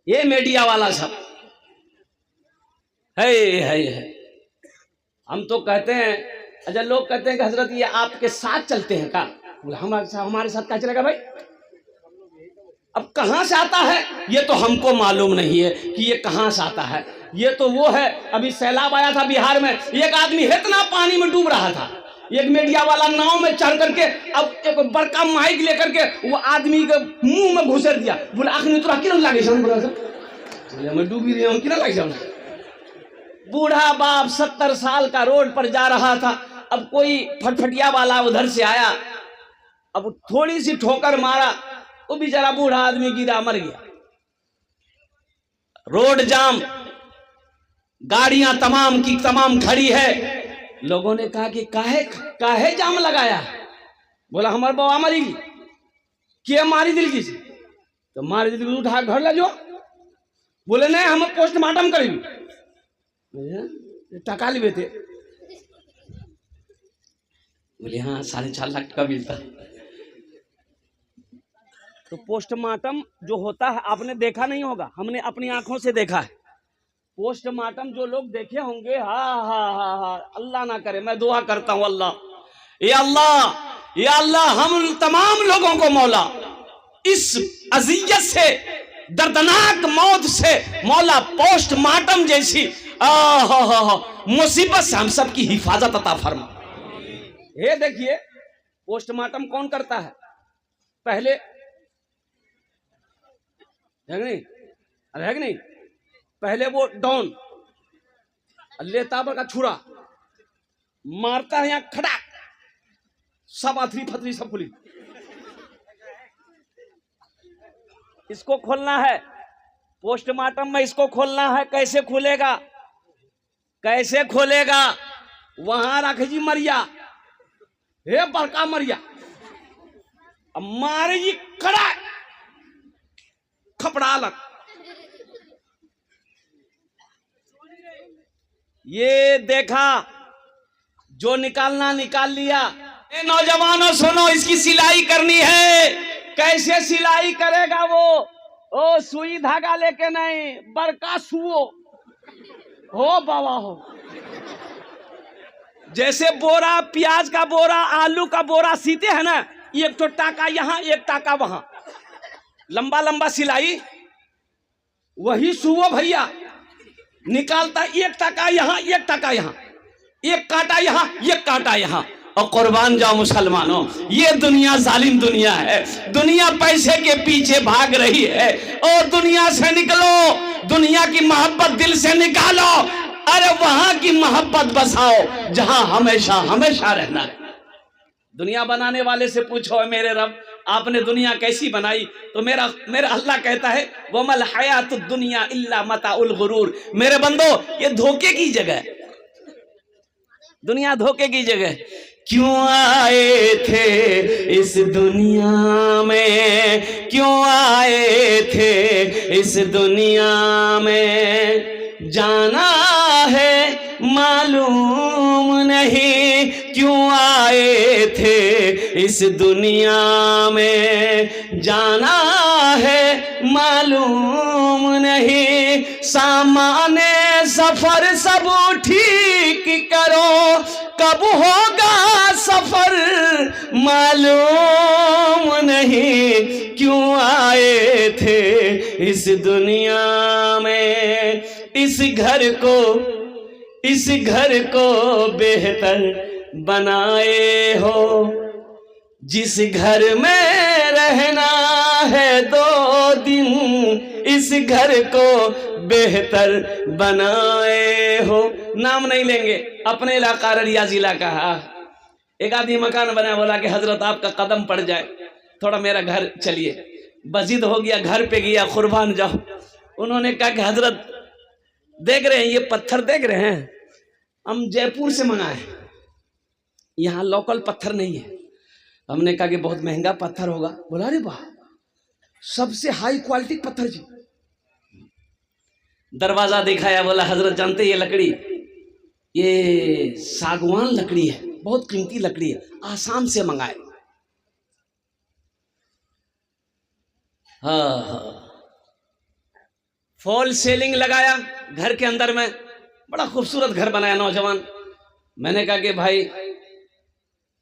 ये मीडिया वाला सब है। हम तो कहते हैं, अच्छा लोग कहते हैं कि हजरत ये आपके साथ चलते हैं का? बोला हमारे साथ क्या चलेगा भाई? अब कहां से आता है ये तो हमको मालूम नहीं है कि ये कहां से आता है। ये तो वो है, अभी सैलाब आया था बिहार में, एक आदमी इतना पानी में डूब रहा था, एक मीडिया वाला नाव में चढ़ करके अब एक बड़का माइक लेकर के वो आदमी के मुंह में घुसेर दिया। बोला आखिर तोरा किरण लागे छन? बोला मैं डूबी रही हूं, किरण लागे छन? बूढ़ा बाप 70 साल का रोड पर जा रहा था, अब कोई फटफटिया वाला उधर से आया, अब थोड़ी सी ठोकर मारा, वो बेचारा बूढ़ा आदमी गिरा, मर गया। रोड जाम, गाड़ियां तमाम की तमाम खड़ी है। लोगों ने कहा कि काहे जाम लगाया? बोला हमारे बाबा मरी गई। क्या मारी दिल की? तो मारी दिल की उठा घर ले जाओ। बोले नहीं हम पोस्टमार्टम करेंगे, टका लिबे थे। बोले हाँ 4.5 लाख का मिलता। तो पोस्टमार्टम जो होता है आपने देखा नहीं होगा, हमने अपनी आंखों से देखा है। पोस्टमार्टम जो लोग देखे होंगे, हा अल्लाह ना करे, मैं दुआ करता हूं अल्लाह, या अल्लाह हम तमाम लोगों को मौला इस अजियत से, दर्दनाक मौत से मौला पोस्टमार्टम जैसी मुसीबत से हम सब की हिफाजत अता फरमा। ये देखिए पोस्टमार्टम कौन करता है? पहले है नहीं, पहले वो डॉन लेता का छुरा मारता है, यहाँ खड़ा सब आथरी फतरी सब खुली। इसको खोलना है पोस्टमार्टम में, इसको खोलना है। कैसे खोलेगा? वहां रख जी मरिया, हे बड़का मरिया, अब मारे जी खड़ा खपड़ा लग। ये देखा, जो निकालना निकाल लिया। ए नौजवानों सुनो, इसकी सिलाई करनी है। कैसे सिलाई करेगा वो? ओ सुई धागा लेके नहीं, बड़का सुओ हो बाबा हो। जैसे बोरा, प्याज का बोरा, आलू का बोरा सीते हैं ना, एक तो टाका यहां एक टाका वहां, लंबा लंबा सिलाई। वही सुओ भैया निकालता, एक टाका यहां एक टाका यहां, एक कांटा यहां एक कांटा यहां। और कुर्बान जाओ मुसलमानों, ये दुनिया जालिम दुनिया है। दुनिया पैसे के पीछे भाग रही है, और दुनिया से निकलो, दुनिया की मोहब्बत दिल से निकालो। अरे वहां की मोहब्बत बसाओ जहां हमेशा हमेशा रहना है। दुनिया बनाने वाले से पूछो मेरे रब आपने दुनिया कैसी बनाई? तो मेरा अल्लाह कहता है वमल हयातुद दुनिया इल्ला मताउल गुरूर। मेरे बंदो ये धोखे की जगह है, दुनिया धोखे की जगह। क्यों आए थे इस दुनिया में, क्यों आए थे इस दुनिया में, जाना है मालूम नहीं। क्यों आए थे इस दुनिया में, जाना है मालूम नहीं। सामाने सफर सब ठीक करो, कब होगा सफर मालूम नहीं। क्यों आए थे इस दुनिया में, इस घर को बेहतर बनाए हो, जिस घर में रहना है 2 दिन, इस घर को बेहतर बनाए हो। नाम नहीं लेंगे, अपने इलाका अररिया जिला का। एक आदमी मकान बनाया, बोला कि हजरत आपका कदम पड़ जाए, थोड़ा मेरा घर चलिए। बजिद हो गया, घर पे गया, कुर्बान जाओ। उन्होंने कहा कि हजरत देख रहे हैं ये पत्थर देख रहे हैं, हम जयपुर से मंगाए, यहाँ लोकल पत्थर नहीं है। हमने कहा कि बहुत महंगा पत्थर होगा। बोला अरे वाह, सबसे हाई क्वालिटी पत्थर जी। दरवाजा दिखाया, बोला हजरत जानते ये लकड़ी, ये सागवान लकड़ी है, बहुत कीमती लकड़ी है, आसाम से मंगाए। हाँ फॉल सीलिंग लगाया घर के अंदर में, बड़ा खूबसूरत घर बनाया नौजवान। मैंने कहा कि भाई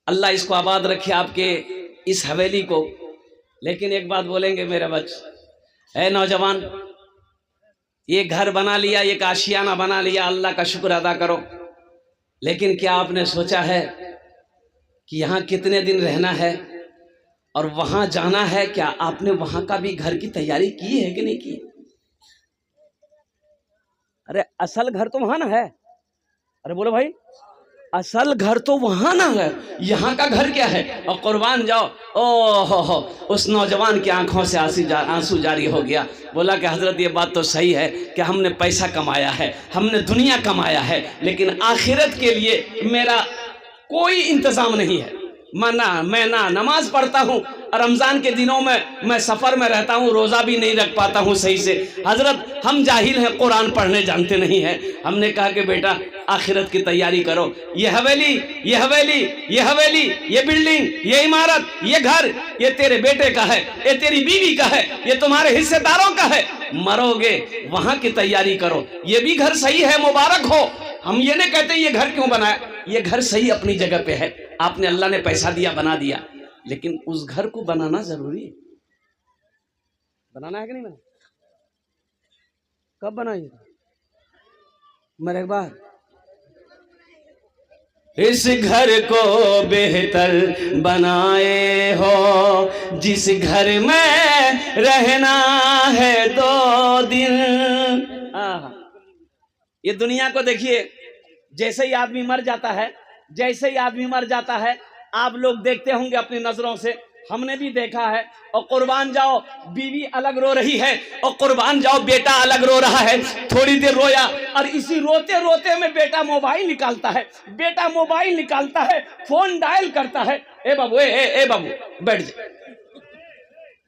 अल्लाह इसको आबाद रखे आपके इस हवेली को, लेकिन एक बात बोलेंगे मेरे बच्चे, है नौजवान, ये घर बना लिया, एक आशियाना बना लिया, अल्लाह का शुक्र अदा करो, लेकिन क्या आपने सोचा है कि यहाँ कितने दिन रहना है और वहां जाना है? क्या आपने वहां का भी घर की तैयारी की है कि नहीं की? अरे असल घर तो वहां ना है। अरे बोलो भाई, असल घर तो वहां ना है, यहाँ का घर क्या है? और कुर्बान जाओ, ओ हो, उस नौजवान की आंखों से आंसू जारी हो गया। बोला कि हजरत ये बात तो सही है कि हमने पैसा कमाया है, हमने दुनिया कमाया है, लेकिन आखिरत के लिए मेरा कोई इंतजाम नहीं है। मैं ना नमाज पढ़ता हूँ, रमजान के दिनों में मैं सफर में रहता हूँ, रोजा भी नहीं रख पाता हूँ सही से। हजरत हम जाहिल हैं, कुरान पढ़ने जानते नहीं हैं। हमने कहा कि बेटा आखिरत की तैयारी करो, ये हवेली, ये हवेली, ये हवेली, ये बिल्डिंग, ये इमारत, ये घर, ये तेरे बेटे का है, ये तेरी बीवी का है, ये तुम्हारे हिस्सेदारों का है। मरोगे वहां की तैयारी करो। ये भी घर सही है, मुबारक हो। हम ये नहीं कहते ये घर क्यों बनाया, ये घर सही अपनी जगह पे है, आपने अल्लाह ने पैसा दिया बना दिया, लेकिन उस घर को बनाना जरूरी है। बनाना है कि नहीं बनाना? कब बनाइए? मेरे बार इस घर को बेहतर बनाए हो, जिस घर में रहना है 2 दिन। ये दुनिया को देखिए, जैसे ही आदमी मर जाता है, जैसे ही आदमी मर जाता है, आप लोग देखते होंगे अपनी नजरों से, हमने भी देखा है। और कुर्बान जाओ बीवी अलग रो रही है, और कुर्बान जाओ बेटा अलग रो रहा है। थोड़ी देर रोया और इसी रोते रोते में बेटा मोबाइल निकालता है, बेटा मोबाइल निकालता है, फोन डायल करता है। ए बाबू, ए बाबू बैठ जाए,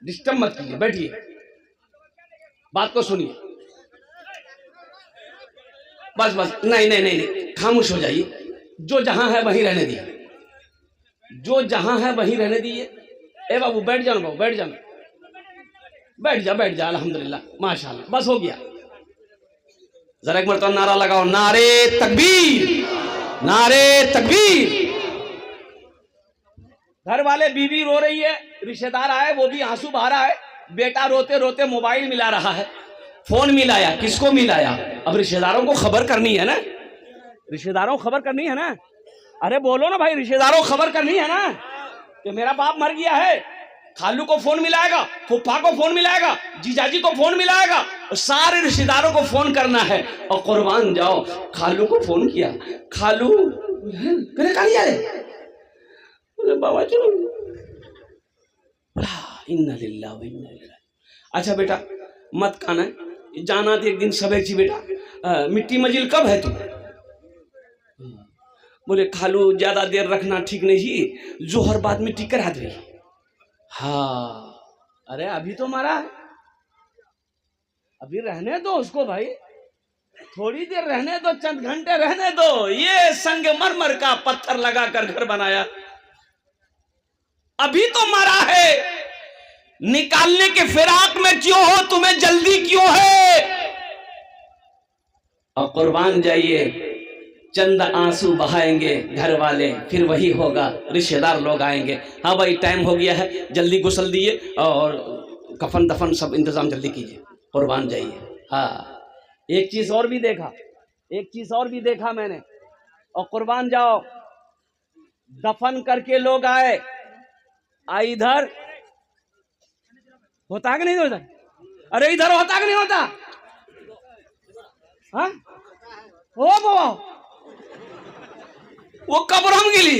डिस्टर्ब मत कीजिए, बैठिए, बात को सुनिए। बस नहीं, खामोश हो जाइए। जो जहां है वहीं रहने दिए, जो जहां है वहीं रहने दिए। ए बाबू बैठ जाओ, बाबू बैठ जाओ, बैठ जा, अल्हम्दुलिल्लाह, माशाल्लाह, बस हो गया। जरा एक मरतबा नारा लगाओ, नारे तकबीर, नारे तकबीर। घर वाले, बीवी रो रही है, रिश्तेदार आए, वो भी आंसू बहा रहा है, बेटा रोते रोते मोबाइल मिला रहा है। फोन मिलाया, किसको मिलाया? अब रिश्तेदारों को खबर करनी है ना, रिश्तेदारों को खबर करनी है ना। अरे बोलो ना भाई, रिश्तेदारों को खबर करनी है ना कि मेरा बाप मर गया है। खालू को फोन मिलाएगा, फूफा को फोन मिलाएगा, जीजाजी को फोन मिलाएगा, सारे रिश्तेदारों को फोन करना है। और कुर्बान जाओ खालू को फोन किया, खालू करे का लिया रे, बोले बाबा चलो, इन्ना लिल्लाह व इन्ना इलैहि। अच्छा बेटा मत खाना, जाना तो एक दिन सबक जी बेटा, मिट्टी मजिल कब है तू? बोले खालू ज्यादा देर रखना ठीक नहीं जी, जोहर बाद में टिकर हाथ रही। हाँ, अरे अभी तो मरा है, अभी रहने दो उसको भाई, थोड़ी देर रहने दो, चंद घंटे रहने दो। ये संगमरमर का पत्थर लगाकर घर बनाया, अभी तो मरा है, निकालने के फिराक में क्यों हो, तुम्हें जल्दी क्यों है? और कुर्बान जाइए, चंद आंसू बहाएंगे घर वाले, फिर वही होगा, रिश्तेदार लोग आएंगे, हाँ भाई टाइम हो गया है, जल्दी गुस्ल दिए और कफन दफन सब इंतजाम जल्दी कीजिए, कुर्बान जाइए। हाँ, एक चीज और भी देखा, एक चीज और भी देखा मैंने। और कुर्बान जाओ, दफन करके लोग आए, इधर होता है कि नहीं होता? अरे इधर होता कि नहीं होता? हाँ हो बाबा, वो कब्र हम गिली,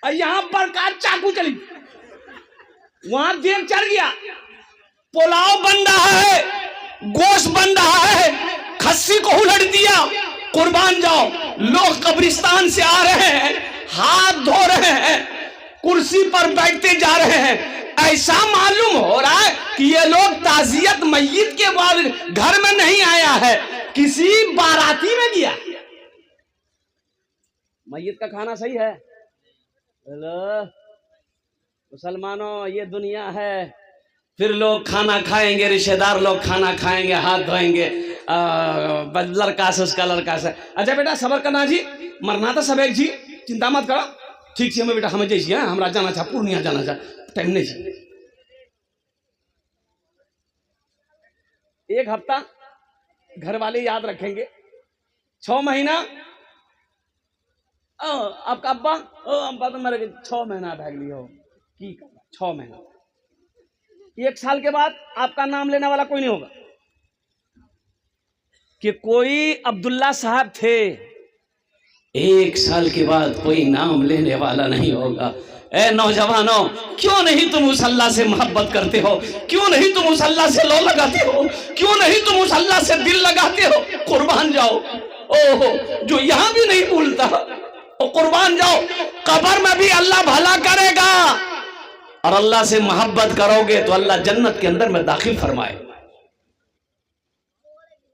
और यहां पर का चाकू चली, वहां देख चढ़ गया, पुलाव बन रहा है, गोश्त बन रहा है, खस्सी को उलट दिया। कुर्बान जाओ, लोग कब्रिस्तान से आ रहे हैं, हाथ धो रहे हैं, कुर्सी पर बैठते जा रहे हैं। ऐसा मालूम हो रहा है कि ये लोग ताजियत मय्यत के बाद घर में नहीं आया है, किसी बाराती में गया। मय्यत का खाना सही है? हेलो मुसलमानों, ये दुनिया है, फिर लोग खाना खाएंगे, रिश्तेदार लोग खाना खाएंगे, हाथ धोएंगे, लड़का से उसका लड़का से। अच्छा बेटा सबर करना जी, मरना तो सब एक जी, चिंता मत करो। ठीक है बेटा, हमें जैसी है, हमरा जाना चाह, पूर्णिया जाना चाह, टाइम नहीं जी। एक हफ्ता घर वाले याद रखेंगे, 6 महीना आपका अब्बा तो मर गए, 6 महीना भाग लियो की करना, 6 महीना। 1 साल के बाद आपका नाम लेने वाला कोई नहीं होगा कि कोई अब्दुल्ला साहब थे। 1 साल के बाद कोई नाम लेने वाला नहीं होगा। ए नौजवानों, क्यों नहीं तुम उस अल्लाह से मोहब्बत करते हो? क्यों नहीं तुम उस अल्लाह से लो लगाते हो? क्यों नहीं तुम उस अल्लाह से दिल लगाते हो? कुर्बान जाओ। ओहो, जो यहां भी नहीं भूलता, तो कुर्बान जाओ, कब्र में भी अल्लाह भला करेगा। और अल्लाह से मोहब्बत करोगे तो अल्लाह जन्नत के अंदर में दाखिल फरमाए।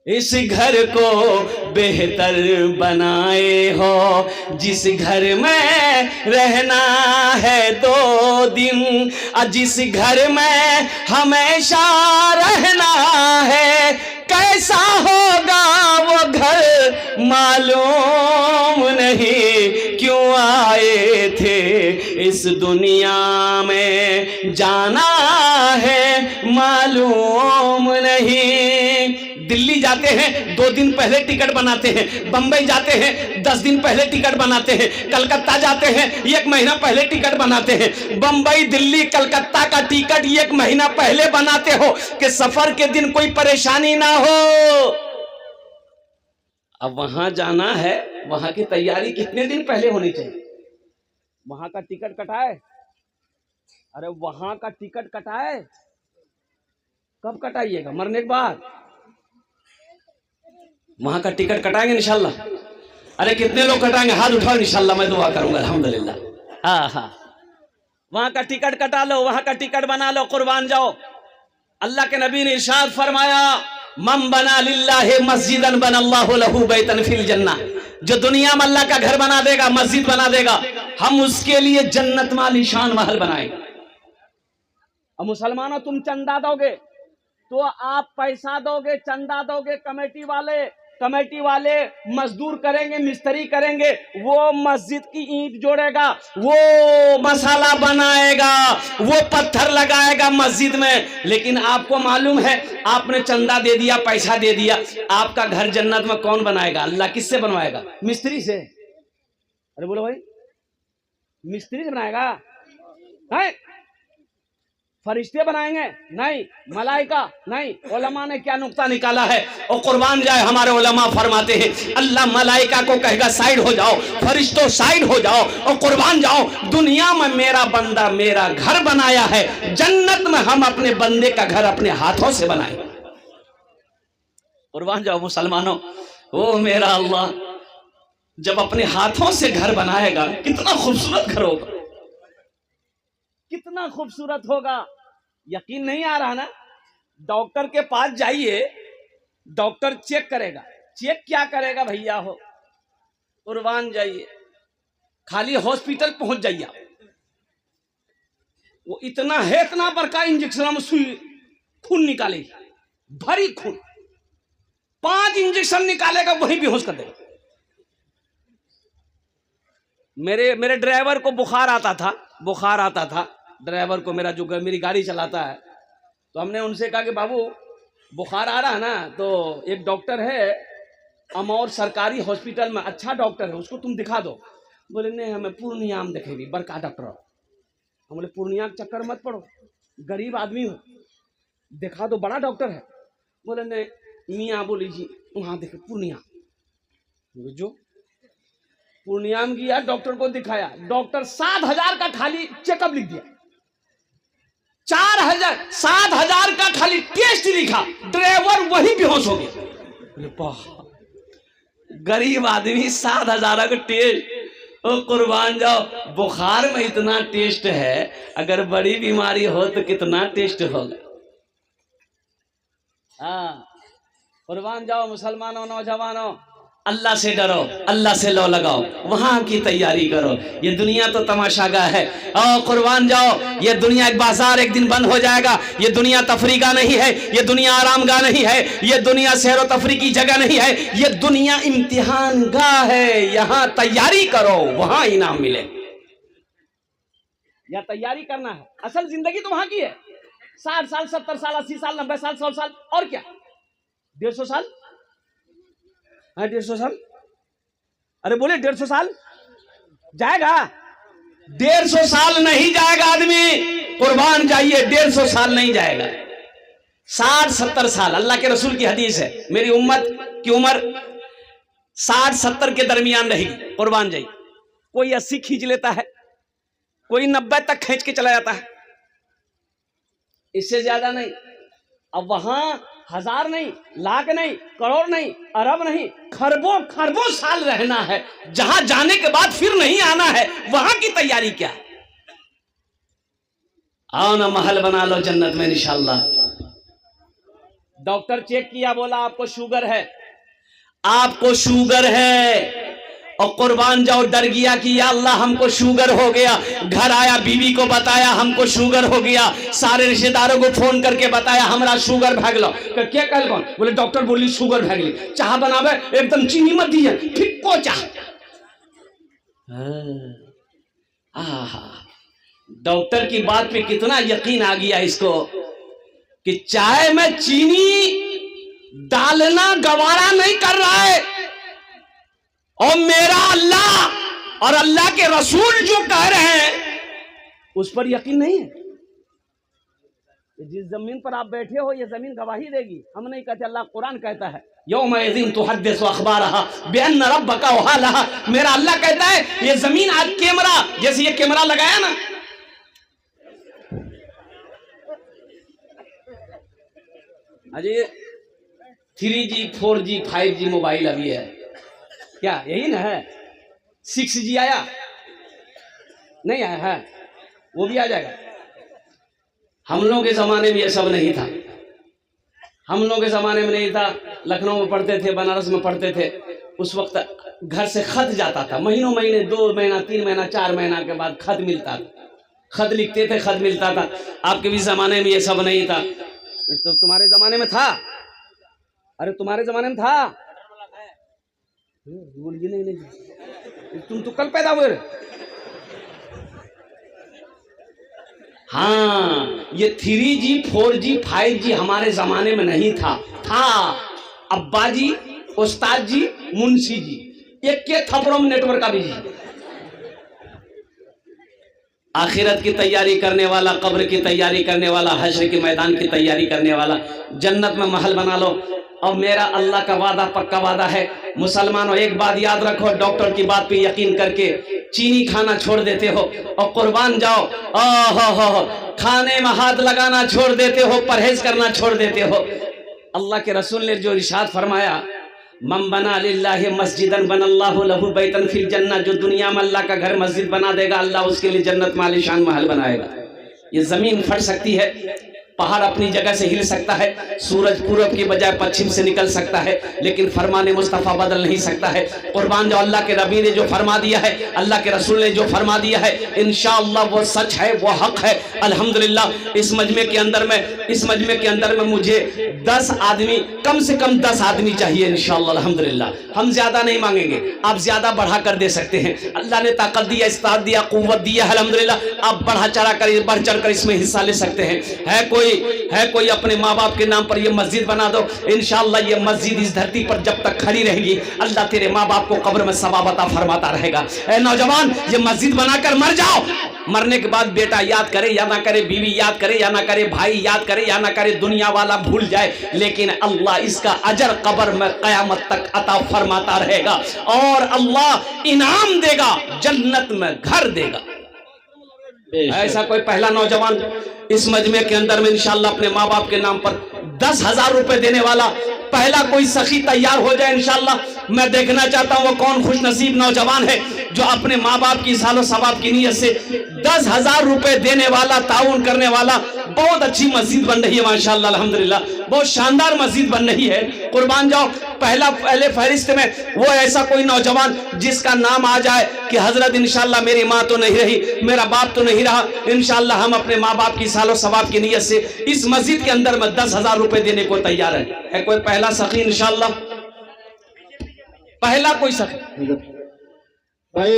इस घर को बेहतर बनाए हो, जिस घर में रहना है 2 दिन, जिस घर में हमेशा रहना है, कैसा होगा वो घर मालूम नहीं। क्यों आए थे इस दुनिया में, जाना है मालूम नहीं। दिल्ली जाते हैं 2 दिन पहले टिकट बनाते हैं, बंबई जाते हैं 10 दिन पहले टिकट बनाते हैं, कलकत्ता जाते हैं 1 महीना पहले टिकट बनाते हैं। बंबई, दिल्ली, कलकत्ता का टिकट 1 महीना पहले बनाते हो कि सफर के दिन कोई परेशानी ना हो। अब वहां जाना है, वहां की तैयारी कितने दिन पहले होनी चाहिए? वहां का टिकट कटाए, अरे वहां का टिकट कटाए, कब कटाइएगा? मरने के बाद। वहां का टिकट कटाएंगे इंशाल्लाह। अरे कितने लोग कटाएंगे? हाथ उठाओ, इंशाल्लाह मैं दुआ करूंगा। अल्हम्दुलिल्लाह। हाँ हाँ, वहां का टिकट कटा लो, वहां का टिकट बना लो, कुर्बान जाओ। अल्लाह के नबी ने इरशाद फरमाया, मन बना लिल्लाहि मस्जिदन बनल्लाहु लहू बैतन फिल जन्नह। जो दुनिया में अल्लाह का घर बना देगा, मस्जिद बना देगा, हम उसके लिए जन्नत में आलीशान महल बनाएंगे। और मुसलमानों, तुम चंदा दोगे तो आप पैसा दोगे, चंदा दोगे, कमेटी वाले मजदूर करेंगे, मिस्त्री करेंगे, वो मस्जिद की ईंट जोड़ेगा, वो मसाला बनाएगा, वो पत्थर लगाएगा मस्जिद में। लेकिन आपको मालूम है, आपने चंदा दे दिया, पैसा दे दिया, आपका घर जन्नत में कौन बनाएगा? अल्लाह किससे बनवाएगा? मिस्त्री से। अरे बोलो भाई, मिस्त्री से बनाएगा? है? फरिश्ते बनाएंगे? नहीं। मलाइका? नहीं। उलमा ने क्या नुक्ता निकाला है, और कुर्बान जाए हमारे उलमा फरमाते हैं, अल्लाह मलाइका को कहेगा साइड हो जाओ, फरिश्तों साइड हो जाओ, और कुर्बान जाओ, दुनिया में मेरा बंदा मेरा घर बनाया है, जन्नत में हम अपने बंदे का घर अपने हाथों से बनाए। कुर्बान जाओ मुसलमानों, ओ मेरा अल्लाह जब अपने हाथों से घर बनाएगा, कितना खूबसूरत घर होगा, कितना खूबसूरत होगा। यकीन नहीं आ रहा ना? डॉक्टर के पास जाइए, डॉक्टर चेक करेगा। चेक क्या करेगा भैया? हो कुर्बान जाइए, खाली हॉस्पिटल पहुंच जाइए, वो इतना है, इतना बड़का इंजेक्शन में सुई खून निकालेगी, भरी खून, 5 इंजेक्शन निकालेगा, वही बेहोश कर देगा। मेरे ड्राइवर को बुखार आता था ड्राइवर को, मेरी गाड़ी चलाता है, तो हमने उनसे कहा कि बाबू बुखार आ रहा है ना, तो एक डॉक्टर है अमौर सरकारी हॉस्पिटल में, अच्छा डॉक्टर है, उसको तुम दिखा दो। बोले नहीं, हमें पूर्णिया में देखेगी, बड़का डॉक्टर। हम बोले पूर्णिया के चक्कर मत पड़ो, गरीब आदमी हो, दिखा दो, बड़ा डॉक्टर है। बोले नहीं मियाँ, बोली जी वहाँ देखे पूर्णिया। जो पूर्णिया में गया, डॉक्टर को दिखाया, डॉक्टर 7,000 का खाली चेकअप लिख दिया, 7,000 का खाली टेस्ट लिखा, ड्राइवर वही बेहोश हो गया। गरीब आदमी 7,000 का टेस्ट, ओ कुर्बान जाओ, बुखार में इतना टेस्ट है, अगर बड़ी बीमारी हो तो कितना टेस्ट होगा। हाँ, कुर्बान जाओ मुसलमानों, नौजवानों, अल्लाह से डरो, अल्लाह से लो लगाओ, वहां की तैयारी करो। ये दुनिया तो तमाशागाह है। और कुर्बान जाओ, ये दुनिया एक बाजार एक दिन बंद हो जाएगा। ये दुनिया तफरीगाह नहीं है, ये दुनिया आरामगाह नहीं है, ये दुनिया सैर तफरी की जगह नहीं है, ये दुनिया इम्तिहान गाह है। यहाँ तैयारी करो, वहां इनाम मिले। या तैयारी करना है, असल जिंदगी तो वहां की है। 60 साल 70 साल 80 साल 90 साल 100 साल और क्या 150 साल, हाँ 150 साल। अरे बोले 150 साल जाएगा? 150 साल नहीं जाएगा आदमी, कुर्बान जाइए, 150 साल नहीं जाएगा। 60-70 साल, अल्लाह के रसूल की हदीस है, मेरी उम्मत की उम्र 60-70 के दरमियान रहेगी। कुर्बान जाइए। कोई 80 खींच लेता है, कोई 90 तक खींच के चला जाता है, इससे ज्यादा नहीं। अब वहां 1000 नहीं, लाख नहीं, करोड़ नहीं, अरब नहीं, खरबों खरबों साल रहना है। जहां जाने के बाद फिर नहीं आना है, वहां की तैयारी क्या है? आओ ना, महल बना लो जन्नत में इंशाअल्लाह। डॉक्टर चेक किया, बोला आपको शुगर है, आपको शुगर है। और कुर्बान जाओ, डर गया कि या अल्लाह हमको शुगर हो गया। घर आया, बीवी को बताया हमको शुगर हो गया, सारे रिश्तेदारों को फोन करके बताया हमरा शुगर भाग लो। क्या कल कौन? बोले डॉक्टर बोली शुगर भाग ली। चाह बनावे एकदम चीनी मत दिए, फिक्को चाह। डॉक्टर की बात पे कितना यकीन आ गया इसको कि चाय में चीनी डालना गवारा नहीं कर रहा है। और मेरा अल्लाह और अल्लाह के रसूल जो कह रहे हैं उस पर यकीन नहीं है। जिस जमीन पर आप बैठे हो, ये जमीन गवाही देगी। हम नहीं कहते, अल्लाह कुरान कहता है यौमइज़िन तुहद्दिसु अख़बारहा बिअन्न रब्बका वहालहा। मेरा अल्लाह कहता है ये जमीन आज कैमरा, जैसे ये कैमरा लगाया ना, Ajay 3G 4G 5G mobile अभी है क्या? यही ना है। 6G आया नहीं आया है, वो भी आ जाएगा। हम लोगों के जमाने में ये सब नहीं था। हम लोगों के जमाने में नहीं था। लखनऊ में पढ़ते थे, बनारस में पढ़ते थे, उस वक्त घर से खत जाता था। महीनों महीने, 2 महीना 3 महीना 4 महीना के बाद खत मिलता था। खत लिखते थे, खत मिलता था। आपके भी जमाने में ये सब नहीं था। तो तुम्हारे जमाने में था? अरे तुम्हारे जमाने में था? बोलिए नहीं, तुम तो कल पैदा हुए। हाँ, ये 3G 4G 5G हमारे जमाने में नहीं था। अब्बा जी, उस्ताद जी, मुंशी जी, एक के थप्पड़ों में नेटवर्क आ भी जी। आखिरत की तैयारी करने वाला, कब्र की तैयारी करने वाला, हश्र के मैदान की तैयारी करने वाला, जन्नत में महल बना लो। और मेरा अल्लाह का वादा पक्का वादा है। मुसलमानों एक बात याद रखो, डॉक्टर की बात पे यकीन करके चीनी खाना छोड़ देते हो और कुर्बान जाओ, खाने में हाथ लगाना छोड़ देते हो, परहेज करना छोड़ देते हो। अल्लाह के रसूल ने जो इरशाद फरमाया, मन बना लिल्लाहि मस्जिदन बनल्लाहु लहु बैतन फिल जन्नह, जो दुनिया में अल्लाह का घर मस्जिद बना देगा, अल्लाह उसके लिए जन्नत में आलीशान महल बनाएगा। ये जमीन फट सकती है, पहाड़ अपनी जगह से हिल सकता है, सूरज पूरब की बजाय पश्चिम से निकल सकता है, लेकिन फरमाने मुस्तफ़ा बदल नहीं सकता है। कुर्बान जो अल्लाह के नबी ने जो फरमा दिया है, अल्लाह के रसूल ने जो फरमा दिया है, इंशाअल्लाह वो सच है, वो हक है। अल्हम्दुलिल्लाह इस मजमे के अंदर में मुझे 10 आदमी, कम से कम 10 आदमी चाहिए इंशाअल्लाह। अल्हम्दुलिल्लाह हम ज्यादा नहीं मांगेंगे, आप ज्यादा बढ़ा कर दे सकते हैं। अल्लाह ने ताकत दिया, इस्ताद दिया, कुव्वत दिया, अल्हम्दुलिल्लाह आप बढ़ा चढ़ा कर, बढ़ चढ़ कर इसमें हिस्सा ले सकते हैं। है कोई अपने माँ बाप के नाम पर ये मस्जिद बना दो, इंशाअल्लाह ये मस्जिद इस धरती पर जब तक खड़ी रहेगी, अल्लाह तेरे माँ बाप को कब्र में सवाब अता फरमाता रहेगा। ए नौजवान, ये मस्जिद बनाकर मर जाओ। मरने के बाद बेटा याद करे या ना करे, बीवी याद करे या ना करे, भाई याद करे या ना करे, दुनिया वाला भूल जाए, लेकिन अल्लाह इसका अजर कब्र में कयामत तक अता फरमाता रहेगा। और अल्लाह इनाम देगा, जन्नत में घर देगा। ऐसा कोई पहला नौजवान इस मजमे के अंदर में इंशाअल्लाह अपने माँ बाप के नाम पर 10,000 रुपए देने वाला पहला कोई सखी तैयार हो जाए इंशाअल्लाह। मैं देखना चाहता हूँ वो कौन खुश नसीब नौजवान है जो अपने माँ बाप की सालो सवाब की नीयत से 10,000 रुपए देने वाला, ताउन करने वाला। बहुत अच्छी मस्जिद बन रही है माशाल्लाह अल्हम्दुलिल्लाह, बहुत शानदार मस्जिद बन रही है। कुर्बान जाओ, पहले फहरिस्त में वो ऐसा कोई नौजवान जिसका नाम आ जाए कि हजरत इंशाल्लाह मेरी माँ तो नहीं रही, मेरा बाप तो नहीं रहा, इंशाल्लाह हम अपने माँ बाप की सालो सवाब की नीयत से इस मस्जिद के अंदर में 10,000 रुपए देने को तैयार है कोई पहला सखी इंशाल्लाह? पहला कोई सखी भाई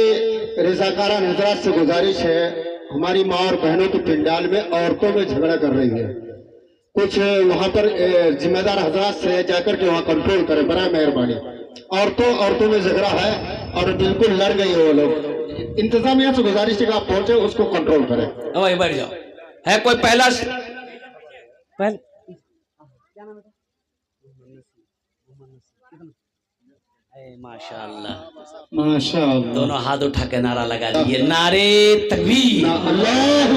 रज़ाकारान हजरात से गुजारिश है, हमारी माँ और बहनों के पिंडाल में औरतों में झगड़ा कर रही है, कुछ वहाँ पर जिम्मेदार हजरात से जाकर के वहाँ कंट्रोल करें बड़ा मेहरबानी। औरतों में झगड़ा है और बिल्कुल लड़ गई है वो लोग। इंतजामिया से गुजारिश है कि आप पहुंचे उसको कंट्रोल करें। वही बैठ जाओ। है कोई पहला माशाअल्लाह माशाअल्लाह, दोनों हाथ उठा के नारा लगा दिए, नारे तकबीर,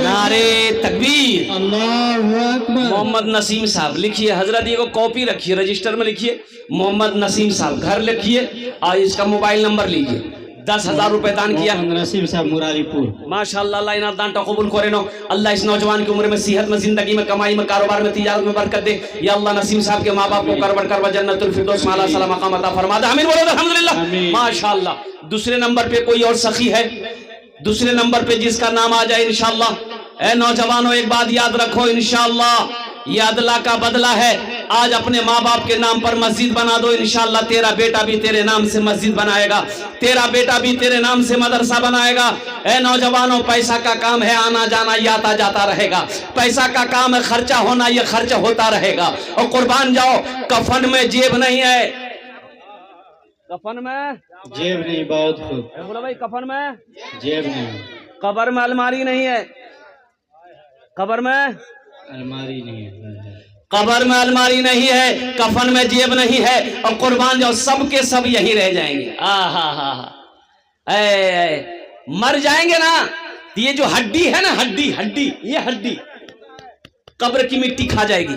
नारे तकबीर, अल्लाहु अकबर। मोहम्मद नसीम साहब लिखिए, हजरत ये को कॉपी रखिए, रजिस्टर में लिखिए मोहम्मद नसीम साहब, घर लिखिए और इसका मोबाइल नंबर लीजिए। 10,000 रुपए दान किया नसीम साहब मुरारीपुर। माशाअल्लाह, अल्लाह इनाम दान कबूल करे नो। अल्लाह इस नौजवान की उम्र में, सेहत में, जिंदगी में, कमाई में, कारोबार में, तिजारत में बरकत दे। या अल्लाह नसीम साहब के माँ बाप को करबट करवा जन्नतुल फिरदौस में आला सलाम मकाम अता फरमा दे। आमीन बोलो अल्हम्दुलिल्लाह माशाअल्लाह। दूसरे नंबर पे कोई और सखी है, दूसरे नंबर पे जिसका नाम आ जाए इंशाअल्लाह। ए नौजवानों, एक बात याद रखो, इंशाअल्लाह ये अदला का बदला है। आज अपने माँ बाप के नाम पर मस्जिद बना दो, इंशाअल्लाह तेरा बेटा भी तेरे नाम से मस्जिद बनाएगा, तेरा बेटा भी तेरे नाम से मदरसा बनाएगा। ए नौजवानों, पैसा का काम है आना जाना, ये आता जाता रहेगा। पैसा का काम है खर्चा होना, ये खर्चा होता रहेगा। और कुर्बान जाओ, कफन में जेब नहीं है, कफन में जेब नहीं, बहुत खूब। बोलो भाई, कफन में जेब नहीं, कब्र में अलमारी नहीं है, कब्र में अलमारी नहीं है, कब्र में अलमारी नहीं है, कफन में जेब नहीं है। और कुर्बान जाओ, सब के सब यही रह जाएंगे। मर जाएंगे ना, ये जो हड्डी है ना, हड्डी ये हड्डी कब्र की मिट्टी खा जाएगी,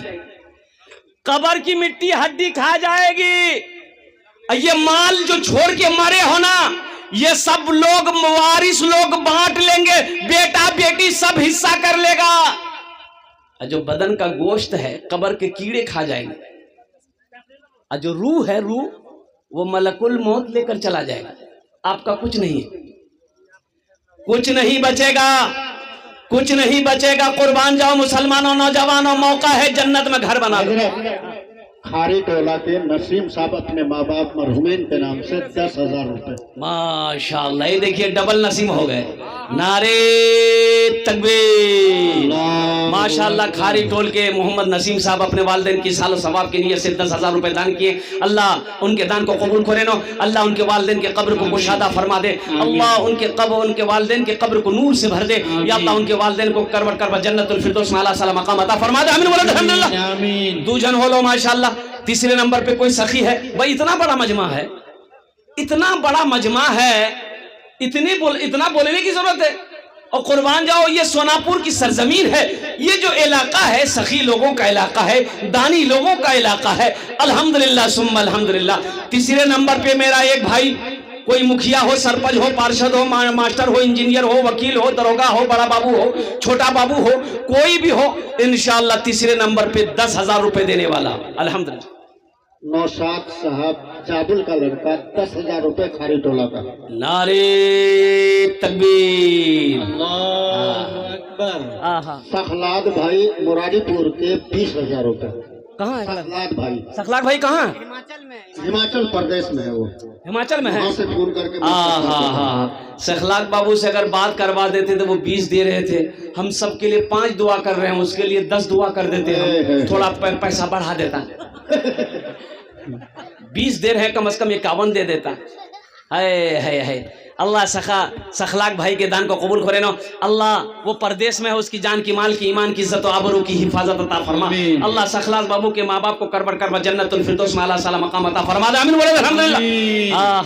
कब्र की मिट्टी हड्डी खा जाएगी। ये माल जो छोड़ के मरे हो ना, ये सब लोग वारिस लोग बांट लेंगे, बेटा बेटी सब हिस्सा कर लेगा। जो बदन का गोश्त है कब्र के कीड़े खा जाएंगे, और जो रूह है, रूह वो मलकुल मौत लेकर चला जाएगा। आपका कुछ नहीं है, कुछ नहीं बचेगा, कुछ नहीं बचेगा। कुर्बान जाओ मुसलमानों, नौजवानों, मौका है, जन्नत में घर बना लो। खारी टोला के नसीम साहब अपने माँ बाप मरहुमैन के नाम से 10,000 रुपए। माशाअल्लाह, ये देखिए डबल नसीम हो गए। नारे तकबीर माशाअल्लाह। खारी टोल के मोहम्मद नसीम साहब अपने वालिदैन की सालो सवाब की नीयत से 10,000 रुपए दान किए। अल्लाह उनके दान को कबूल करे नो। अल्लाह उनके वालिदैन के कब्र को कुशादा फरमा दे। अल्लाह उनके वालिदैन के कब्र को नूर से भर दे। या अल्लाह उनके वालिदैन को करवट करवा जन्नतुल फिरदौस में आला सलाम मकाम अता फरमा दे। आमीन बोलो अल्हम्दुलिल्लाह। आमीन। दूजन हो लो माशाअल्लाह। तीसरे नंबर पे कोई सखी है। भाई इतना बड़ा मजमा है, इतना बड़ा मजमा है, इतना बोलने की जरूरत है। और कुर्बान जाओ, ये सोनापुर की सरजमीन है, ये जो इलाका है सखी लोगों का इलाका है, दानी लोगों का इलाका है। अल्हम्दुलिल्लाह सुम्मा अल्हम्दुलिल्लाह। तीसरे नंबर पे मेरा एक भाई, कोई मुखिया हो, सरपंच हो, पार्षद हो, मास्टर हो, इंजीनियर हो, वकील हो, दरोगा हो, बड़ा बाबू हो, छोटा बाबू हो, कोई भी हो, इंशाअल्लाह तीसरे नंबर पे 10,000 रुपए देने वाला। अल्हम्दुलिल्लाह। नौशाद साहब जाबुल का लड़का 10,000 रुपए खारी टोला का। नारे तकबीर, अल्लाहु अकबर। सखलाद भाई मुरारीपुर के 20,000 रुपए। कहाँ है सखलाद भाई? सखलाक भाई कहाँ? हिमाचल प्रदेश में है वो, हिमाचल में है। वहाँ से फोन करके सखलाक बाबू से अगर बात करवा देते तो वो 20 दे रहे थे, हम सबके लिए 5 दुआ कर रहे हैं, उसके लिए 10 दुआ कर देते हम, थोड़ा पैसा बढ़ा देता। 20 दे रहे हैं, कम से कम 51 दे देता। है अल्लाह सखलाक भाई के दान को कबूल करे ना। अल्लाह वो परदेश में है, उसकी जान की, माल की, ईमान की, इज्जत और आबरू की हिफाजत अता फरमा। अल्लाह सखलाक बाबू के माँ बाप को करबट करबा जन्नतुल फिरदौस में आला सला मकाम अता फरमा दे। आमीन बोलो अल्हम्दुलिल्लाह।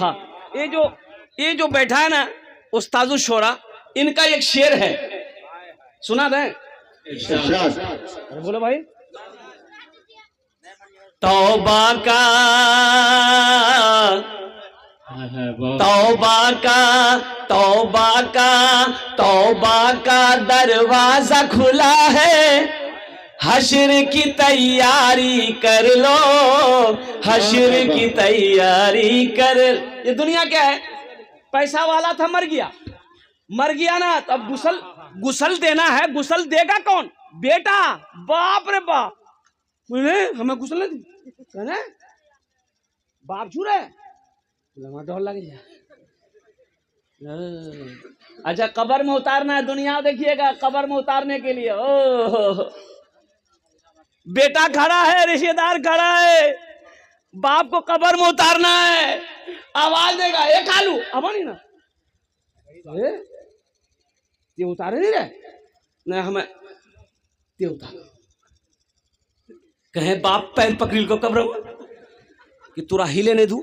ये जो बैठा है ना उस्तादुल शोरा, इनका एक शेर है, सुना दे। बोलो भाई। तौबा का तौबा का दरवाजा खुला है, हश्र की तैयारी कर लो, हश्र की तैयारी कर। ये दुनिया क्या है, पैसा वाला था मर गया ना, तो अब गुसल देना है। गुसल देगा कौन? बेटा। बाप रे बाप, हमें गुसल नहीं दी, बाप छू रहे डर लग जाए। अच्छा, कब्र में उतारना है, दुनिया देखिएगा कब्र में उतारने के लिए। ओ बेटा खड़ा है, रिश्तेदार खड़ा है, बाप को कब्र में उतारना है, आवाज देगा ए कालू, अब नहीं ना ये उतारे नहीं रहे, नहीं हमें ये उतार। कहे बाप पैर पकड़ को कब्र में कि तुरा हिले नहीं दू।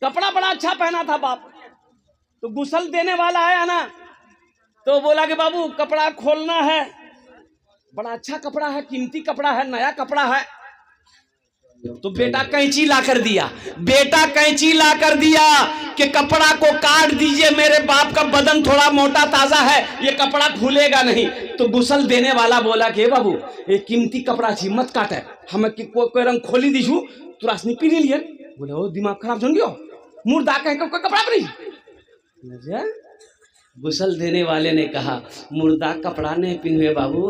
कपड़ा बड़ा अच्छा पहना था बाप, तो गुसल देने वाला है ना, तो बोला कि बाबू कपड़ा खोलना है, बड़ा अच्छा कपड़ा है, कीमती कपड़ा है, नया कपड़ा है। तो बेटा कैंची ला कर दिया, बेटा कैंची ला कर दिया कि कपड़ा को काट दीजिए, मेरे बाप का बदन थोड़ा मोटा ताजा है, ये कपड़ा खुलेगा नहीं। तो गुसल देने वाला बोला कि बाबू ये कीमती कपड़ा छी, मत काटे, हमें कोई रंग खोली दीजू, तुरंत नहीं पी लिए। बोले ओ दिमाग खराब जन गयो, मुर्दा कह के कपड़ा नहीं। गुसल देने वाले ने कहा मुर्दा कपड़ा नहीं पिन्हे बाबू,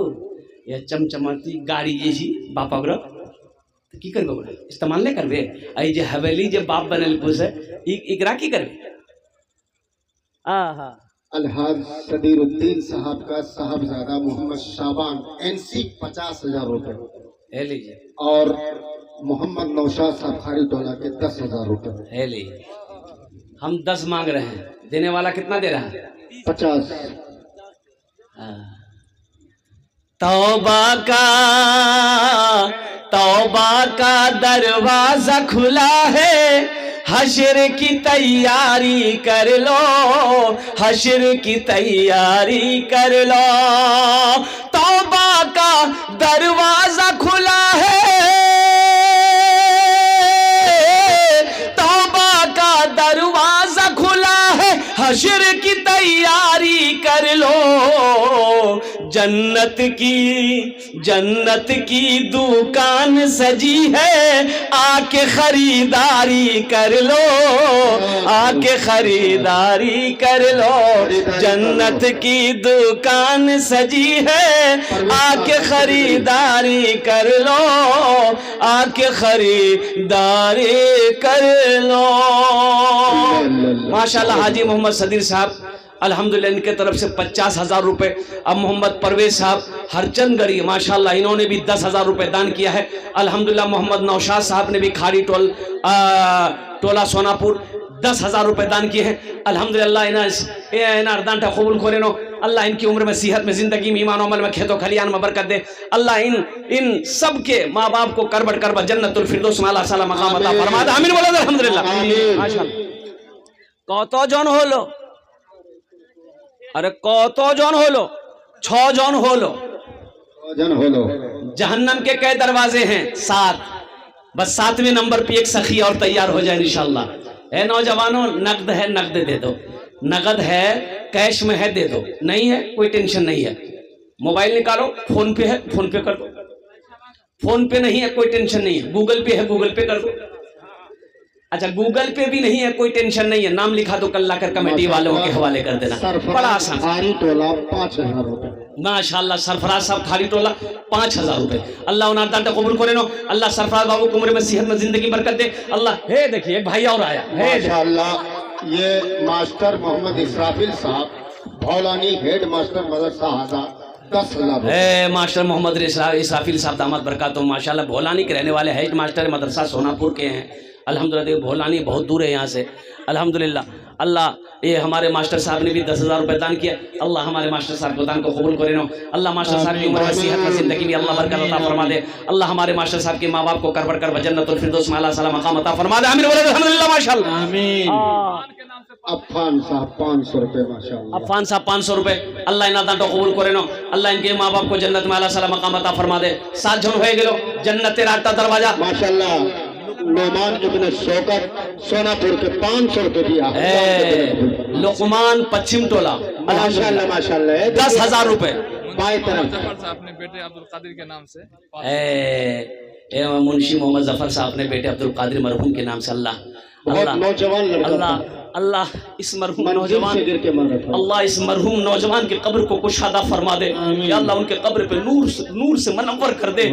ये चमचमाती गाड़ी जैसी बापा ग्रह की करबे, बोले इस्तेमाल नहीं करबे, आई जे हवेली जे बाप बनल पुसे इकरा की करबे। आहा, अलहाज सदीरुद्दीन साहब का साहबजादा मोहम्मद शाबान NC 50,000 रुपए है लीजिए, और मोहम्मद नौशाद साहब खारी टोला के 10,000 रुपए है लीजिए। हम 10 मांग रहे हैं, देने वाला कितना दे रहा है? 50। तौबा का दरवाजा खुला है, हश्र की तैयारी कर लो, हश्र की तैयारी कर लो। तौबा का दरवाजा खुला है, तौबा का दरवाजा खुला है, हश्र की तैयारी कर लो। जन्नत की दुकान सजी है, आके खरीदारी कर लो, आके खरीदारी कर लो। जन्नत की दुकान सजी है, आके खरीदारी कर लो, आके खरीदारी कर लो। माशाल्लाह हाजी मोहम्मद सदीर साहब अल्हम्दुलिल्लाह इनके तरफ से 50,000 रुपए। अब मोहम्मद परवेज साहब हरचंदगढ़ी माशाल्लाह इन्होंने भी 10,000 रुपए दान किया है। अल्हम्दुलिल्लाह मोहम्मद नौशाद साहब ने भी खाड़ी टोला सोनापुर 10,000 रुपए दान किए हैं। अल्हम्दुलिल्लाह इन्हें दान कबूल करे नो, अल्लाह इनकी उम्र में, सेहत में, जिंदगी में, ईमान अमल में, खेतों खलियान में बरकत दे। अल्लाह इन सब के माँ बाप को करबट करबट जन्नतुल फिरदौस में अल्लाह ताला मकाम अता फरमा दे। आमीन बोलो अल्हम्दुलिल्लाह। माशाल्लाह कत जन हलो, अरे कत जन हलो, 6 जन हलो। जहन्नम के कई दरवाजे हैं? 7। बस 7वें नंबर पे एक सखी और तैयार हो जाए इंशाल्लाह। है नौजवानों, नकद है नकद दे दो, नकद है कैश में है दे दो, नहीं है कोई टेंशन नहीं है। मोबाइल निकालो, फोन पे है फोन पे कर दो, फोन पे नहीं है कोई टेंशन नहीं है, गूगल पे है गूगल पे कर दो। अच्छा गूगल पे भी नहीं है कोई टेंशन नहीं है, नाम लिखा दो कल लाकर कमेटी वालों के हवाले कर देना, बड़ा आसान। खारी टोला 5,000 रुपए। माशाल्लाह सरफराज साहब खारी टोला 5,000 रुपए। अल्लाह उन्हें दान कबूल करे नो, अल्लाह सरफराज बाबू की उम्र में, सेहत में, जिंदगी बरकत दे अल्लाह। हे देखिए एक भाई और आया है माशाल्लाह, ये मास्टर मोहम्मद इसराफिल साहब भौलानी हेड मास्टर मदरसा हाजा 10,000। मास्टर मोहम्मद इसराफिल साहब दामद बरकातुहू माशाल्लाह भोलानी के रहने वाले हेड मास्टर मदरसा सोनापुर के हैं। अल्हम्दुलिल्लाह भोलानी बहुत दूर है यहाँ से। अल्हम्दुलिल्लाह अल्लाह ये हमारे मास्टर साहब ने भी 10,000 रुपए दान किया। अल्लाह हमारे मास्टर साहब को दान को कबूल करे नो। अल्लाह मास्टर साहब की उम्र में, सेहत में, जिंदगी में अल्लाह बरकत अता फरमा दे। अल्लाह हमारे मास्टर साहब के माँ बाप को करबट कर जन्नतुल फिरदौस में अल्लाह ताला मकाम अता फरमा दे। आमीन बोलो अल्हम्दुलिल्लाह माशाल्लाह। आमीन। अफान साहब 500 रुपए माशाल्लाह। अफान साहब 500 रुपए। अल्लाह इना दान को कबूल करे नो। अल्लाह इनके माँ बाप को जन्नत में अल्लाह ताला मकाम अता फरमा दे। 7 जन हो गेलो जन्नत रास्ता दरवाजा माशाल्लाह। नोमान इब्न शौकत सोनापुर के 500 रुपए दिया है। लुकमान पश्चिम टोला माशाल्लाह माशाल्लाह 10,000 रुपए। बाएं तरफ जफर साहब अपने बेटे अब्दुल कादिर के नाम से मुंशी मोहम्मद जफर साहब अपने बेटे अब्दुल कादिर मरहूम के नाम से अल्लाह बहुत नौजवान लड़का अल्लाह था। अल्लाह इस मरहूम मंजिल नौजवान से गिर के मर रहा था। अल्लाह इस मरहूम नौजवान की कब्र को कुशादा फरमा दे या अल्लाह उनके कब्र पे नूर से मनव्वर कर दे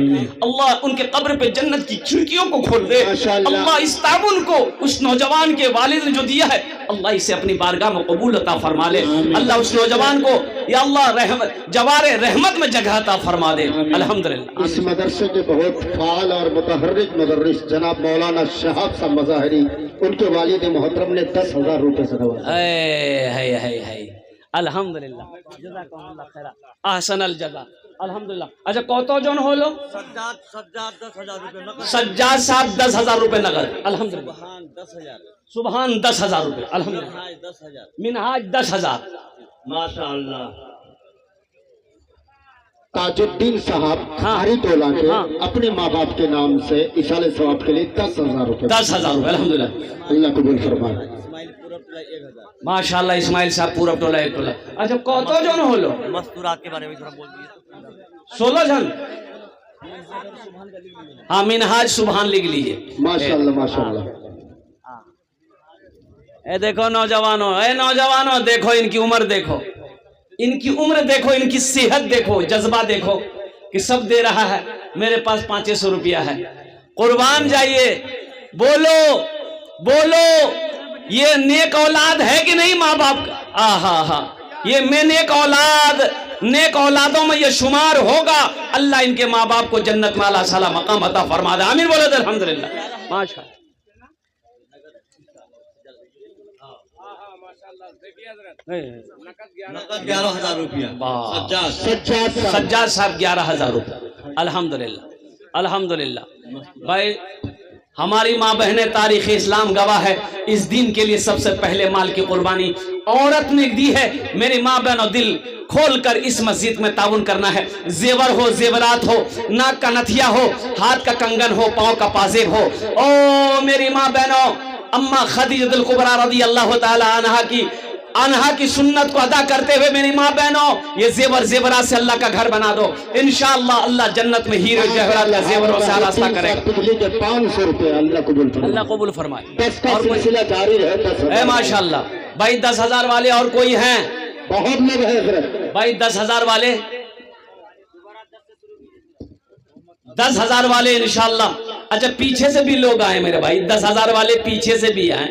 अल्लाह उनके कब्र पे जन्नत की खिड़कियों को खोल दे माशाअल्लाह। अल्लाह इस ताबुन को उस नौजवान के वालिद ने जो दिया है अल्लाह इसे अपनी बारगाह में कबूल अता फरमा ले अल्लाह उस नौजवान को या अल्लाह जवारे रहमत में जगह अता फरमा दे अल्हम्दुलिल्लाह। इस मदरसे के बहुत फाल और मुतहर्रिक मुदर्रिस जनाब मौलाना शहाब साहब मज़ाहिरी उनके वालिद मोहतरम ने 10,000 रुपए से नवाजा। है अल्हम्दुलिल्लाह जज़ाकल्लाह खैरा अहसनल जज़ा अल्हम्दुलिल्लाह। अच्छा कौतो जन हो लो सज्जाद 10,000 रुपए नकद, सज्जाद साहब 10,000 रुपए नगद अल्हम्दुलिल्लाह। सुबहान 10,000, सुबहान 10,000 रुपए अल्हम्दुलिल्लाह। हाय 10,000, मिनहाज 10,000 माशाअल्लाह। ताजुद्दीन साहब हाँ। हरी टोला के हाँ। अपने माँ बाप के नाम से इसाले सवाब के लिए 10,000 रुपए 10,000 रुपए अल्हम्दुलिल्लाह। अल्लाह कबूल फरमाए। इस्माइल पूरा 1,000। माशाल्लाह इस्माइल साहब पूरा टोला एक टोला। अच्छा कौतो जन हो लो मस्तूरात के बारे में थोड़ा बोल दीजिए। 16 जन हाँ मिनहाज सुबहान लिख लीजिए। माशाअल्लाह माशाअल्लाह। ए देखो नौजवानों देखो इनकी उम्र देखो इनकी सेहत देखो जज्बा देखो कि सब दे रहा है मेरे पास 500 रुपया है कुर्बान जाइए बोलो ये नेक औलाद है कि नहीं माँ बाप का हा ये मैं नेक औलादों में ये शुमार होगा अल्लाह इनके माँ बाप को जन्नत में अल्लाह साला मकाम अता फरमा दे आमीन बोलो अल्हम्दुलिल्लाह माशाअल्लाह। नकद 11,000 रुपया वाह। सज्जाद। सज्जाद साहब 11,000 रुपये अल्हम्दुलिल्लाह। भाई हमारी माँ बहनें तारीख इस्लाम गवाह है इस दिन के लिए सबसे पहले माल की कुर्बानी औरत ने दी है। मेरी माँ बहनों दिल खोल कर इस मस्जिद में ताउन करना है। जेवर हो जेवरात हो नाक का नथिया हो हाथ का कंगन हो पाँव का पाजेब हो ओ मेरी माँ बहनों अम्मा खदीजतुल कुबरा रज़ी अल्लाह ताला अनहा की सुन्नत को अदा करते हुए मेरी माँ बहनों ये जेवरात से अल्लाह का घर बना दो इंशाअल्लाह अल्लाह जन्नत में हीरे जवाहरात का जेवरों से आरास्ता करेगा। 500 रुपए अल्लाह कबूल फरमाए। अल्लाह कबूल फरमाए। और सिलसिला जारी रहे। 10,000 माशाअल्लाह भाई 10,000 वाले और कोई हैं बहुत लोग हैं हजरत। भाई 10,000 वाले 10,000 वाले इंशाअल्लाह। अच्छा पीछे से भी लोग आए मेरे भाई 10,000 वाले पीछे से भी आए।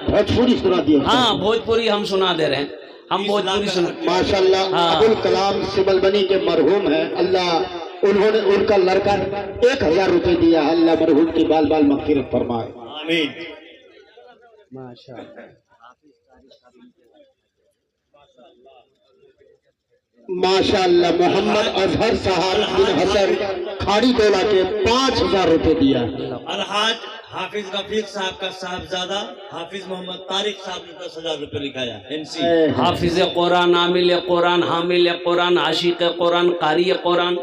भोजपुरी सुना दिया। हाँ भोजपुरी हम सुना दे रहे हैं हम भोजपुरी सुना। माशाअल्लाह हाँ। अबुल कलाम सिमलबनी के मरहूम है अल्लाह उन्होंने उनका लड़का 1,000 रुपए दिया अल्लाह मरहूम की बाल बाल मग़फ़िरत फरमाए। आमीन। माशाअल्लाह मोहम्मद अजहर साहब बिन हसन खाड़ी टोला के 5,000 रुपए दिया। अलहाज हाफिज रफीक साहब का साहबजादा हाफिज मोहम्मद तारिक साहब ने 10,000 रुपए लिखाया एनसी। हाफिज कुरान आमिल कुरान हामिल कुरान आशिक कुरान कारी कुरान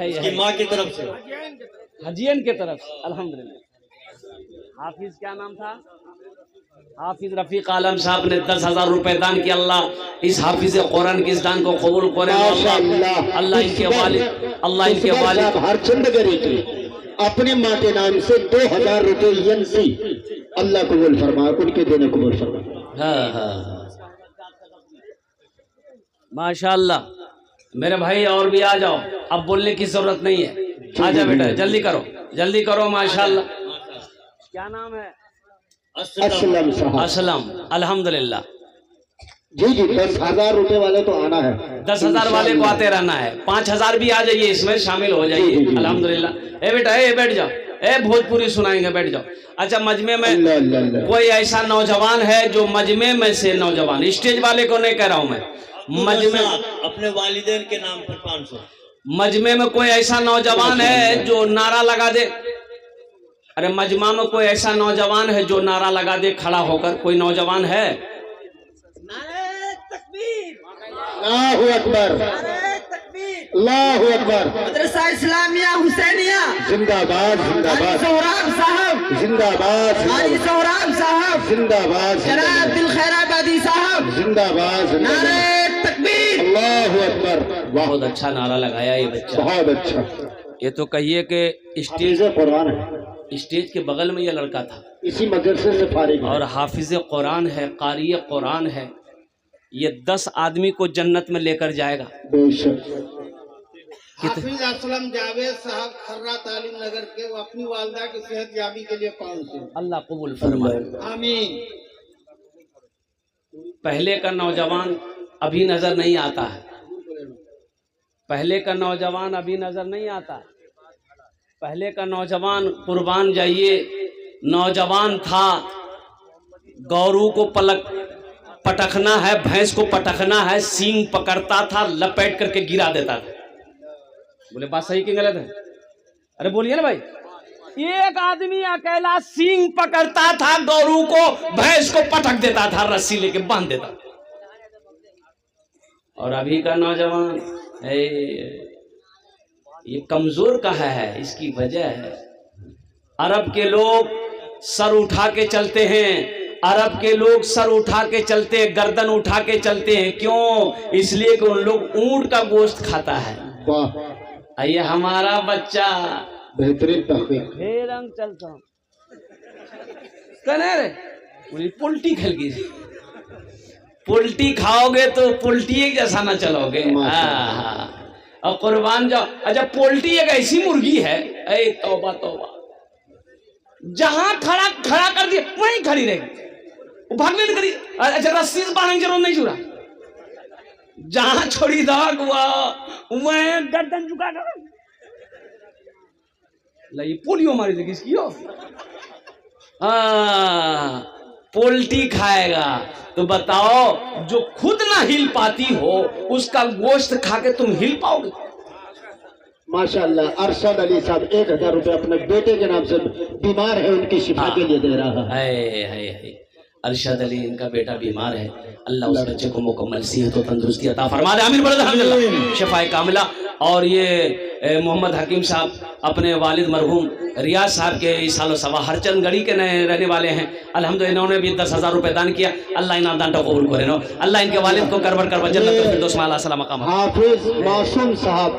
इसकी माँ की तरफ से हजियन के तरफ अल्हम्दुलिल्लाह। हाफिज क्या नाम था हाफिज रफीक आलम साहब ने 10,000 रुपए दान किया। अल्लाह इस हाफिज कुरान के इस दान को कबूल करे। अल्लाह इनके वालिद हरचंद गरी की अपने माँ के नाम से 2,000 रुपए एनसी अल्लाह कबूल फरमाए उनके देने कबूल फरमाए। माशाअल्लाह मेरे भाई और भी आ जाओ अब बोलने की जरूरत नहीं है। आजा बेटा जल्दी करो माशाअल्लाह। क्या नाम है असलम साहब। असलम अल्हम्दुलिल्लाह। जी 10,000 रुपए वाले तो आना है 10,000 वाले को आते रहना है 5,000 भी आ जाइए इसमें शामिल हो जाइए अल्हम्दुलिल्लाह। ए बेटा बैठ जाओ भोजपुरी सुनाएंगे बैठ जाओ। अच्छा मजमे में कोई ऐसा नौजवान है जो मजमे में से नौजवान स्टेज वाले को नहीं कह रहा हूँ मैं मजमे अपने वालिदैन के नाम पर 500 मजमे में कोई ऐसा नौजवान है जो नारा लगा दे। अरे मजमा में कोई ऐसा नौजवान है जो नारा लगा दे खड़ा होकर कोई नौजवान है। अल्लाहु अकबर अल्लाहु अकबर। मदरसा इस्लामिया हुसैनिया जिंदाबाद जिंदाबाद सोहराब साहब जिंदाबाद हाजी सोहराब साहब जिंदाबाद जनाब दिल खैराबाद कादी साहब जिंदाबाद जिंदाबाद। नारे तकबीर। अल्लाहु अकबर। वाह, बहुत अच्छा नारा लगाया ये बच्चा। बहुत अच्छा। ये तो कहिए कि हाफिज कुरान है, स्टेज के बगल में ये लड़का था इसी मदरसे से फारिग है। और हाफिज कुरान है, कारी कुरान है। ये 10 आदमी को जन्नत में लेकर जाएगा। बेशक। हाफिज असलम जावेद साहब खर्रा तालीम नगर के, वो अपनी वालदा की सेहत याबी के लिए पहुंचे। अल्लाह कबूल फरमाए। आमीन। पहले का नौजवान अभी नजर नहीं आता है। पहले का नौजवान अभी नजर नहीं आता। पहले का नौजवान कुर्बान जाइए, नौजवान था, गौरू को पटकना है, भैंस को पटकना है, सींग पकड़ता था, लपेट करके गिरा देता था। बोले बात सही कि गलत है? अरे बोलिए ना भाई। एक आदमी अकेला सींग पकड़ता था, गौरू को, भैंस को पटक देता था, रस्सी लेके बांध देता था। और अभी का नौजवान ये कमजोर कहा है, इसकी वजह है अरब के लोग सर उठा के चलते हैं। अरब के लोग सर उठा के चलते हैं, गर्दन उठा के चलते हैं। क्यों? इसलिए कि उन लोग ऊंट का गोश्त खाता है। वाह, ये हमारा बच्चा बेहतरीन तहकीक। फिर हम चलता हूँ रे पूरी पुल्टी खेल गई। पुल्टी खाओगे तो पुल्टी एक जैसा ना चलोगे। और कुर्बान जाओ। अच्छा, पोल्ट्री एक ऐसी मुर्गी है, ऐ तौबा तौबा, जहां खड़ा कर दिया वहीं खड़ी रहेगी, वो भागने नहीं करी। अच्छा, रस्सी से बांधने की जरूरत नहीं छुड़ा, जहां छोड़ी दाग हुआ वह गर्दन झुका कर लाई। पोलियो मारी लगी इसकी हो। पोल्ट्री खाएगा तो बताओ, जो खुद ना हिल पाती हो उसका गोश्त खा के तुम हिल पाओगे? माशाअल्लाह। अरशद अली साहब 1000 रुपए अपने बेटे के नाम से, बीमार है, उनकी शिफा के लिए दे रहा है। अरशद अली, इनका बेटा बीमार है, अल्लाह उस बच्चे को मुकम्मल सेहत और तंदुरुस्ती अता फरमा दे। आमीन बोलो अल्हम्दुलिल्लाह। शिफाए कामिला। और ये मोहम्मद हकीम साहब अपने वालिद मरहूम रियाज साहब के इस सालों सवा हरचंद गढ़ी के रहने वाले हैं। अल्हम्दुलिल्लाह, इन्होंने भी 10,000 रुपए दान किया। अल्लाह इनाम दान कबूल करे। अल्लाह इनके वालिद को करबर जन्नत फिरदौस में आला सलाम मकाम। हाफिज मासूम साहब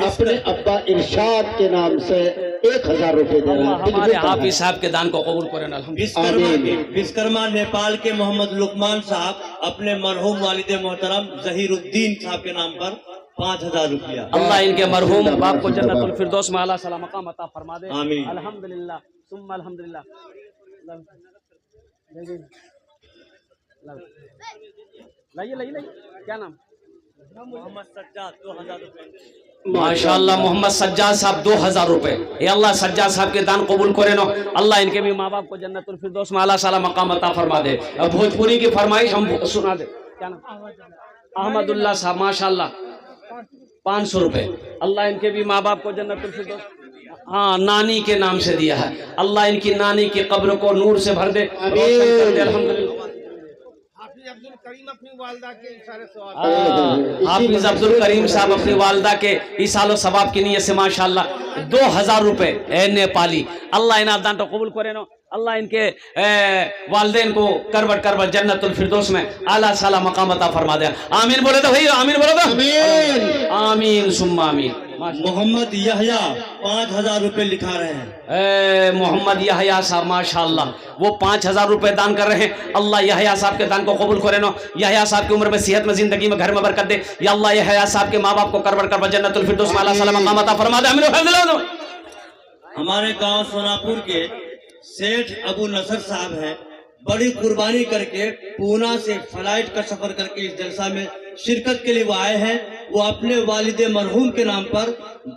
अपने अब्बा इरशाद के नाम से 1000 रुपए दे रहे हैं। हमारे हाफिज साहब के दान को कबूल करें अल्हम्दुलिल्लाह। विश्वकर्मा नेपाल के मोहम्मद लुकमान साहब अपने मरहूम वालिद मोहतरम जहीरुद्दीन साहब के नाम पर 5000 रुपया। अल्लाह इनके मरहूम बाप को जन्नतुल फिरदौस में आला सलाम मकाम अता फरमा दे। आमीन। अल्हम्दुलिल्लाह सुम्मा अल्हम्दुलिल्लाह। लाइए क्या नाम? मोहम्मद सज्जाद 2000 रुपए। माशाअल्लाह, मोहम्मद सज्जाद साहब 2000 रुपए। ये अल्लाह सज्जाद साहब के दान कबूल करे नो। अल्लाह इनके भी माँ बाप को जन्नतुल फिरदौस में आला सलाम मकाम अता फरमा दे। अब भोजपुरी की फरमाइश हम सुना दे। क्या नाम? अहमदुल्लाह साहब, माशाअल्लाह 500 रुपए। अल्लाह इनके भी माँ बाप को जन्नतुल फिरदौस, हाँ, नानी के नाम से दिया है। अल्लाह इनकी नानी की कब्र को नूर से भर दे। अल्हम्दुलिल्लाह। हाफिज अब्दुल करीम अपनी वालदा के इशारे सवाब। हाफिज अब्दुल करीम साहब अपनी वालदा के इसालो सवाब की नीयत से माशाअल्लाह 2000 रुपए नेपाली। अल्लाह इनाम दान तो कबूल करे नो। अल्लाह इनके वालदेन को करवट जन्नतुल फिरदौस में आला साला मकाम अता फरमा दे। आमीन बोले तो भाई, आमीन बोले तो आमीन, आमीन सुम्मा आमीन। मोहम्मद यहया 5000 रुपए लिखा रहे हैं। मोहम्मद यहया साहब माशाअल्लाह वो 5000 रुपए दान कर रहे हैं। अल्लाह यहया साहब के दान को कबूल करे नो। यहया साहब की उम्र में, सेहत में, जिंदगी में, घर में बरकत दे। या अल्लाह यहया साहब के माँ बाप को करवट जन्नतुल फिरदौस में आला साला मकाम अता फरमा दे। आमीन। हमारे गांव सोनापुर के सेठ अबू नसर साहब हैं, बड़ी कुर्बानी करके पूना से फ्लाइट का सफर करके इस जलसा में शिरकत के लिए वो आए हैं। वो अपने वालिदे मरहूम के नाम पर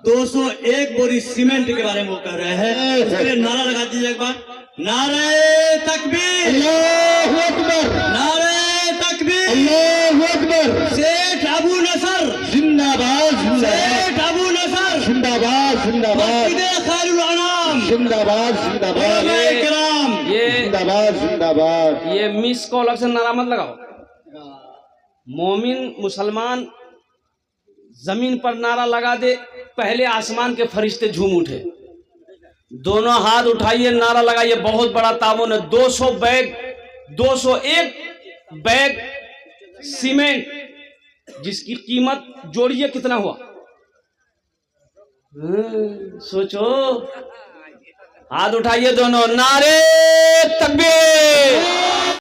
201 बोरी सीमेंट के बारे में वो कह रहे हैं। इसके लिए नारा लगा दीजिए एक बार। नारे तकबीर, अल्लाहु अकबर, नारे तकबीर, अल्लाहु अकबर। सेठ अबू नसर जिंदाबाद, सेठ अबू नसर जिंदाबाद, जिंदाबाद, खैरुल अनाम जिंदाबाद, जिंदाबाद, जिंदाबाद, जिंदाबाद। ये मिस कॉल से नारा मत लगाओ। मोमिन मुसलमान जमीन पर नारा लगा दे, पहले आसमान के फरिश्ते झूम उठे। दोनों हाथ उठाइए, नारा लगाइए। बहुत बड़ा ताबन है। 200 बैग, 201 बैग सीमेंट, जिसकी कीमत जोड़िए कितना हुआ? सोचो, हाथ उठाइए दोनों, नारे तकबीर।